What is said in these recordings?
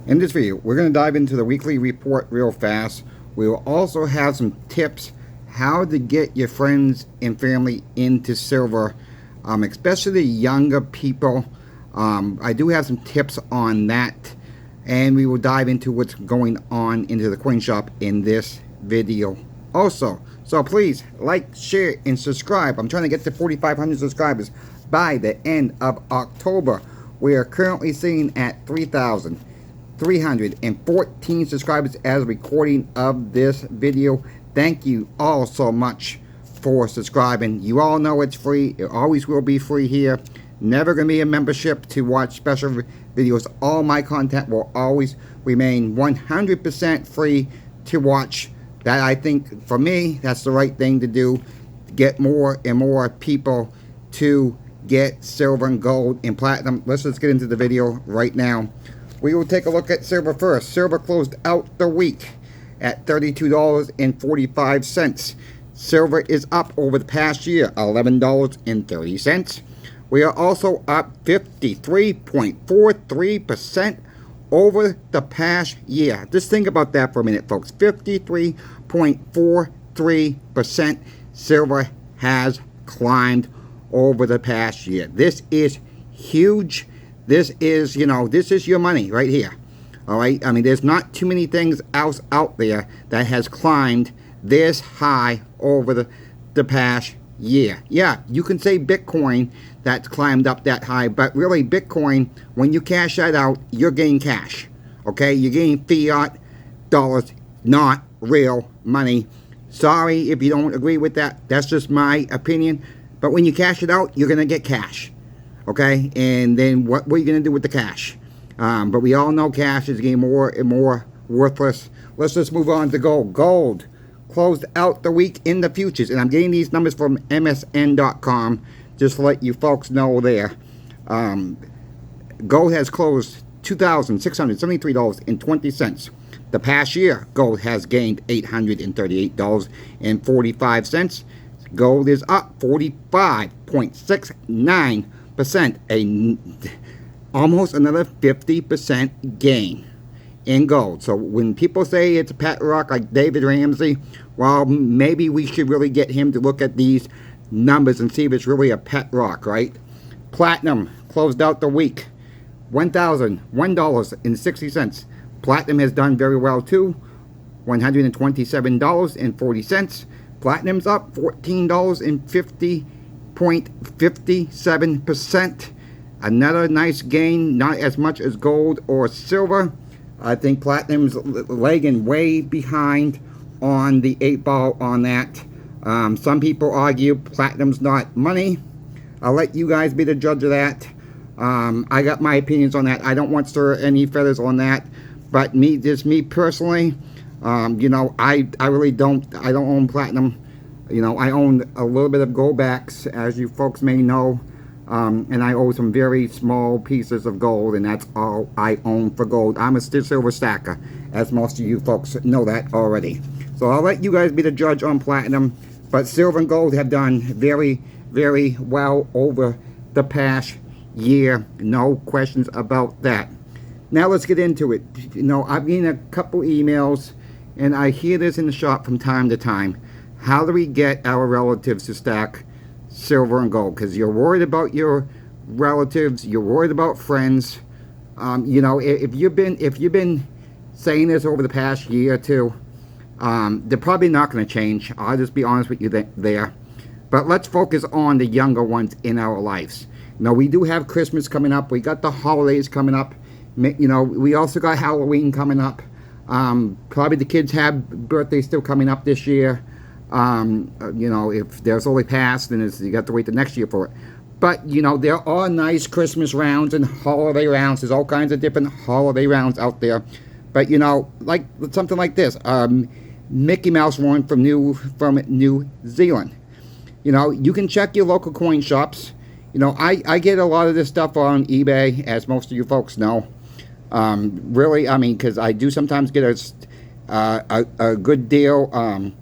In this video, we're going to dive into the weekly report real fast. We will also have some tips how to get your friends and family into silver, especially younger people. I do have some tips on that, and we will dive into what's going on into the coin shop in this video also. So please like, share, and subscribe. I'm trying to get to 4,500 subscribers by the end of October. We are currently sitting at 3,314 subscribers as recording of this video. Thank you all so much for subscribing. You all know it's free. It always will be free here. Never going to be a membership to watch special videos. All my content will always remain 100% free to watch. That, I think, for me, that's the right thing to do. Get more and more people to get silver and gold and platinum. Let's just get into the video right now. We will take a look at silver first. Silver closed out the week at $32.45. Silver is up over the past year, $11.30. We are also up 53.43% over the past year. Just think about that for a minute, folks. 53.43% silver has climbed over the past year. This is huge. This is, this is your money right here. All right. I mean, there's not too many things else out there that has climbed this high over the past year. Yeah, you can say Bitcoin that's climbed up that high, but really Bitcoin, when you cash that out, you're getting cash. Okay, you're getting fiat dollars, not real money. Sorry if you don't agree with that. That's just my opinion. But when you cash it out, you're gonna get cash. Okay, and then what are you gonna do with the cash? But we all know cash is getting more and more worthless. Let's just move on to gold. Gold closed out the week in the futures, and I'm getting these numbers from MSN.com, just to let you folks know there. Gold has closed $2,673.20. The past year, gold has gained $838.45. Gold is up 45.69%, almost another 50% gain in gold. So when people say it's a pet rock like David Ramsey, well, maybe we should really get him to look at these numbers and see if it's really a pet rock, right? Platinum closed out the week $1,001.60. Platinum has done very well too, $127.40. Platinum's up $14.50.57%. Another nice gain, not as much as gold or silver. I think platinum's lagging way behind on the 8 ball on that. Some people argue platinum's not money. I'll let you guys be the judge of that. I got my opinions on that. I don't want to stir any feathers on that. But just me personally, I really don't. I don't own platinum. I own a little bit of gold backs, as you folks may know. And I own some very small pieces of gold, and that's all I own for gold. I'm a silver stacker, as most of you folks know that already. So I'll let you guys be the judge on platinum. But silver and gold have done very, very well over the past year. No questions about that. Now let's get into it. I've gotten a couple emails, and I hear this in the shop from time to time. How do we get our relatives to stack silver and gold? Because you're worried about your relatives, you're worried about friends. If you've been saying this over the past year or two, they're probably not going to change. I'll just be honest with you there. But let's focus on the younger ones in our lives. We do have Christmas coming up. We got the holidays coming up. We also got Halloween coming up. Probably the kids have birthdays still coming up this year. If there's only past, then you got to wait the next year for it. But, there are nice Christmas rounds and holiday rounds. There's all kinds of different holiday rounds out there. But, like something like this. Mickey Mouse one from New Zealand. You can check your local coin shops. I get a lot of this stuff on eBay, as most of you folks know. Really, because I do sometimes get a good deal.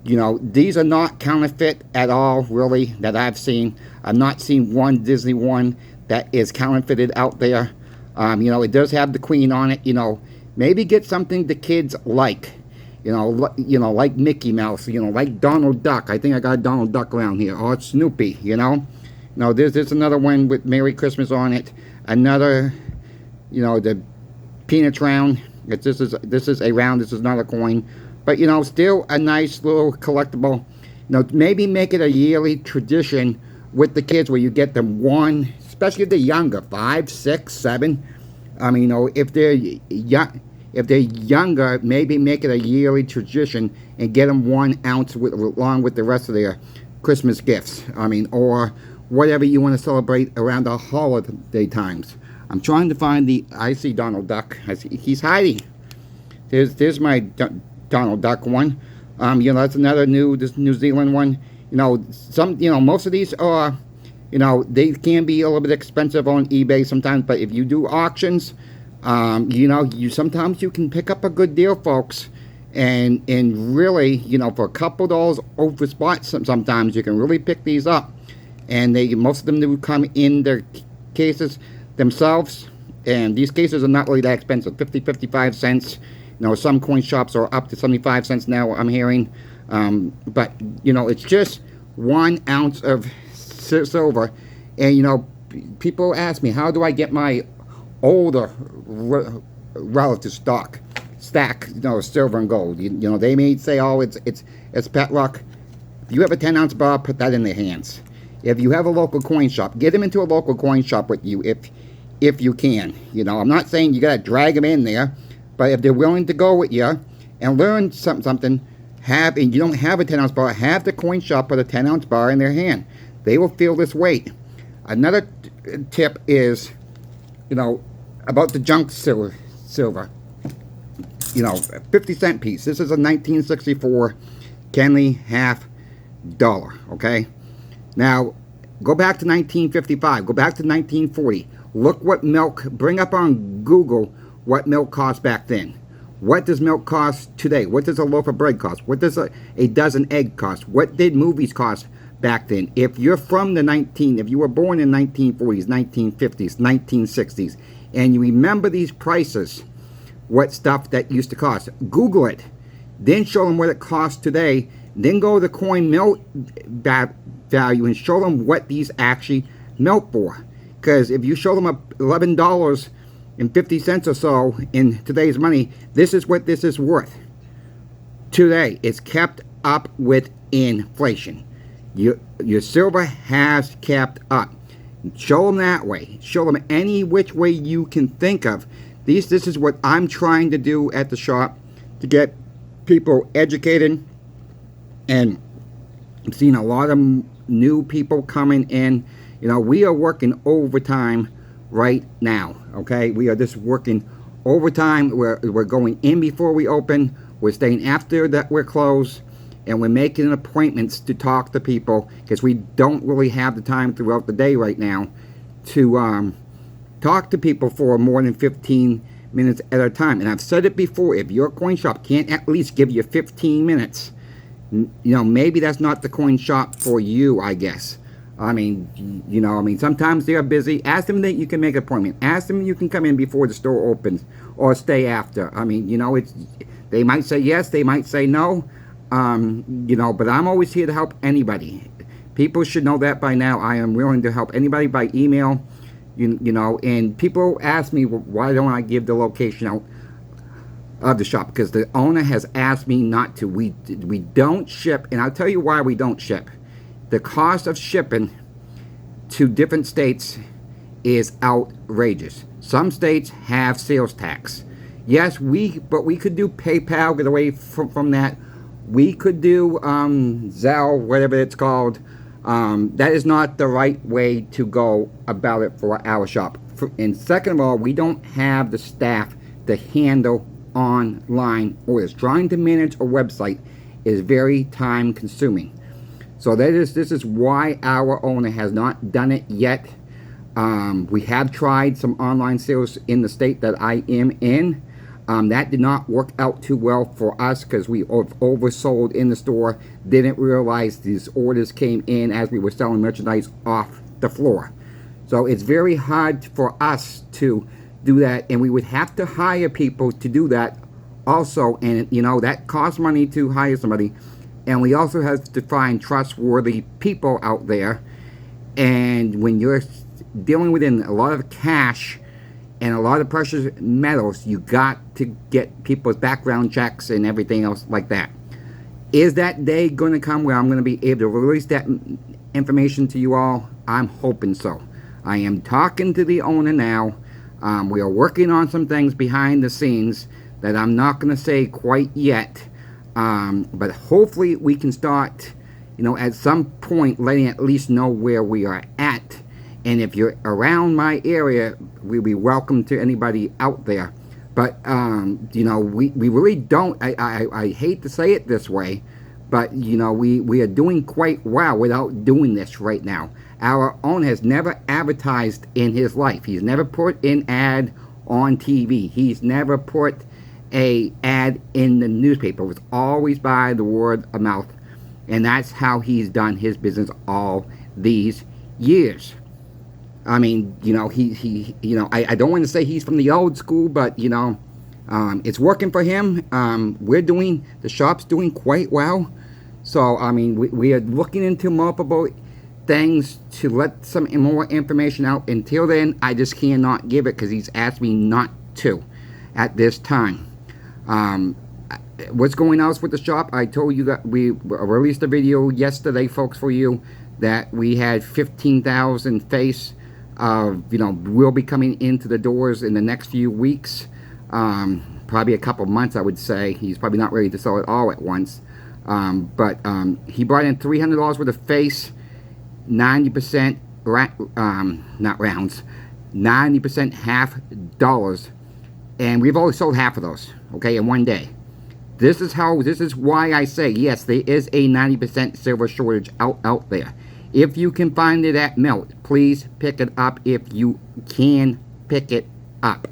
These are not counterfeit at all, really, that I've seen. I've not seen one Disney one that is counterfeited out there. You know, it does have the Queen on it. You know, maybe get something the kids like. You know, like Mickey Mouse. You know, like Donald Duck. I think I got Donald Duck around here. Or Snoopy. You know. No, there's another one with Merry Christmas on it. Another, you know, the Peanuts round. This is a round. This is not a coin. But you know, still a nice little collectible. You know, maybe make it a yearly tradition with the kids where you get them one, especially if they're younger, 5, 6, 7. I mean, you know, if they're younger, maybe make it a yearly tradition and get them 1 ounce along with the rest of their Christmas gifts. I mean, or whatever you want to celebrate around the holiday times. I'm trying to find I see Donald Duck. He's hiding. There's my Donald Duck one. You know, that's another New Zealand one. You know, most of these are, you know, they can be a little bit expensive on eBay sometimes, but if you do auctions, you know, sometimes you can pick up a good deal, folks. And really, you know, for a couple dollars over spot, sometimes you can really pick these up. And most of them do come in their cases themselves, and these cases are not really that expensive, 55 cents. You know, some coin shops are up to 75 cents now, I'm hearing. But you know, it's just 1 ounce of silver. And you know, people ask me, how do I get my older relative stack, you know, silver and gold? You know, they may say, oh, it's pet luck. If you have a 10-ounce bar, put that in their hands. If you have a local coin shop, get them into a local coin shop with you if you can. You know, I'm not saying you got to drag them in there, but if they're willing to go with you and learn something, and you don't have a 10-ounce bar, have the coin shop put a 10-ounce bar in their hand. They will feel this weight. Another tip is, you know, about the junk silver. You know, 50-cent piece. This is a 1964 Kenley half dollar, okay? Now, go back to 1955. Go back to 1940. Look what milk, bring up on Google what milk cost back then. What does milk cost today? What does a loaf of bread cost? What does a dozen egg cost? What did movies cost back then? If you're from if you were born in 1940s, 1950s, 1960s, and you remember these prices, what stuff that used to cost, Google it. Then show them what it costs today. Then go to the coin melt value and show them what these actually melt for. Because if you show them $11.50 or so in today's money, this is what this is worth. Today, it's kept up with inflation. Your silver has kept up. Show them that way. Show them any which way you can think of. This is what I'm trying to do at the shop to get people educated. And I'm seeing a lot of new people coming in. You know, we are working overtime right now, okay? We are just working overtime. We're going in before we open. We're staying after that we're closed. And we're making appointments to talk to people because we don't really have the time throughout the day right now to talk to people for more than 15 minutes at a time. And I've said it before, if your coin shop can't at least give you 15 minutes, you know, maybe that's not the coin shop for you, I guess. I mean, you know, sometimes they're busy. Ask them that you can make an appointment. Ask them you can come in before the store opens or stay after. I mean, you know, they might say yes, they might say no. You know, but I'm always here to help anybody. People should know that by now. I am willing to help anybody by email, you know, and people ask me, why don't I give the location out of the shop? Because the owner has asked me not to. We don't ship, and I'll tell you why we don't ship. The cost of shipping to different states is outrageous. Some states have sales tax. Yes, but we could do PayPal, get away from that. We could do Zelle, whatever it's called. That is not the right way to go about it for our shop. And second of all, we don't have the staff to handle online orders. Trying to manage a website is very time consuming. So this is why our owner has not done it yet. We have tried some online sales in the state that I am in. That did not work out too well for us because we oversold in the store. Didn't realize these orders came in as we were selling merchandise off the floor. So it's very hard for us to do that, and we would have to hire people to do that also, and you know that costs money to hire somebody, and we also have to find trustworthy people out there. And when you're dealing with a lot of cash and a lot of precious metals, you got to get people's background checks and everything else like that. Is that day going to come where I'm going to be able to release that information to you all? I'm hoping so. I am talking to the owner now. We are working on some things behind the scenes that I'm not going to say quite yet. But hopefully we can start, you know, at some point letting at least know where we are at. And if you're around my area, we'll be welcome to anybody out there. But, you know, we really don't, I hate to say it this way, but, you know, we are doing quite well without doing this right now. Our owner has never advertised in his life. He's never put an ad on TV. He's never put a ad in the newspaper. It was always by the word of mouth. And that's how he's done his business all these years. I mean, you know, you know, I don't want to say he's from the old school, but, you know, it's working for him. The shop's doing quite well. So, I mean, we are looking into multiple things to let some more information out. Until then, I just cannot give it because he's asked me not to at this time. What's going on with the shop? I told you that we released a video yesterday, folks, for you, that we had 15,000 face of, you know, will be coming into the doors in the next few weeks. Probably a couple months, I would say. He's probably not ready to sell it all at once. But he brought in $300 worth of face, 90% not rounds, 90% half dollars, and we've only sold half of those, okay, in one day. This is why I say, yes, there is a 90% silver shortage out there. If you can find it at Melt, please pick it up if you can pick it up.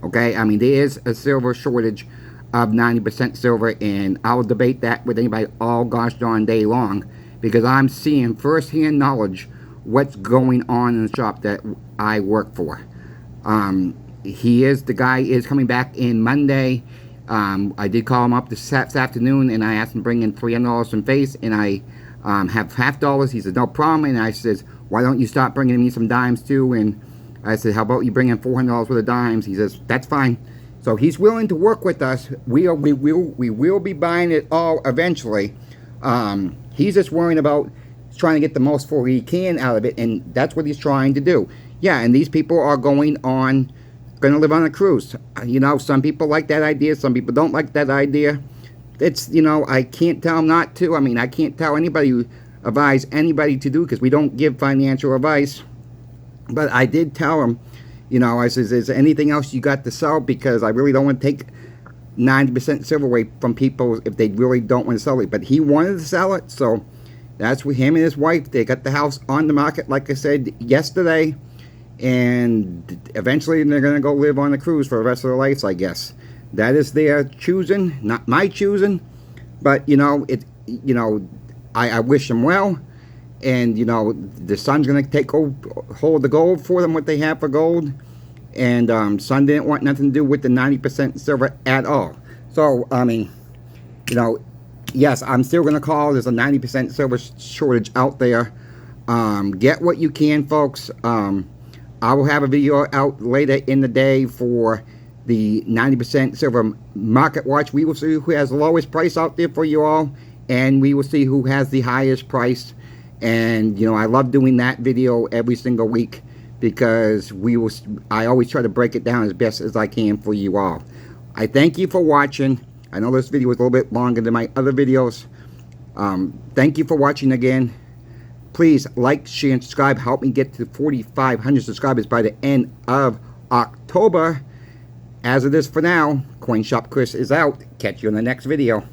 Okay, I mean, there is a silver shortage of 90% silver, and I'll debate that with anybody all gosh darn day long, because I'm seeing firsthand knowledge what's going on in the shop that I work for. The guy is coming back in Monday. I did call him up this afternoon, and I asked him to bring in $300 from face, and I have half dollars. He says, no problem. And I says, why don't you start bringing me some dimes too? And I said, how about you bring in $400 worth of dimes? He says, that's fine. So he's willing to work with us. We will be buying it all eventually. He's just worrying about trying to get the most for he can out of it, and that's what he's trying to do. Yeah, and these people are going to live on a cruise. You know, some people like that idea, some people don't like that idea. It's, you know, I can't tell them not to. I mean, I can't tell anybody, advise anybody to do, because we don't give financial advice. But I did tell him, you know, I says, is there anything else you got to sell? Because I really don't want to take 90% silver away from people if they really don't want to sell it. But he wanted to sell it, so that's with him and his wife. They got the house on the market, like I said, yesterday. And eventually they're going to go live on a cruise for the rest of their lives, I guess. That is their choosing, not my choosing. But, you know, I wish them well. And, you know, the son's going to take hold of the gold for them, what they have for gold. And son didn't want nothing to do with the 90% silver at all. So, I mean, you know, yes, I'm still going to call. There's a 90% silver shortage out there. Get what you can, folks. I will have a video out later in the day for the 90% silver market watch. We will see who has the lowest price out there for you all, and we will see who has the highest price. And, you know, I love doing that video every single week, because I always try to break it down as best as I can for you all. I thank you for watching. I know this video was a little bit longer than my other videos. Thank you for watching again. Please like, share, and subscribe. Help me get to 4,500 subscribers by the end of October. As it is for now, Coin Shop Chris is out. Catch you in the next video.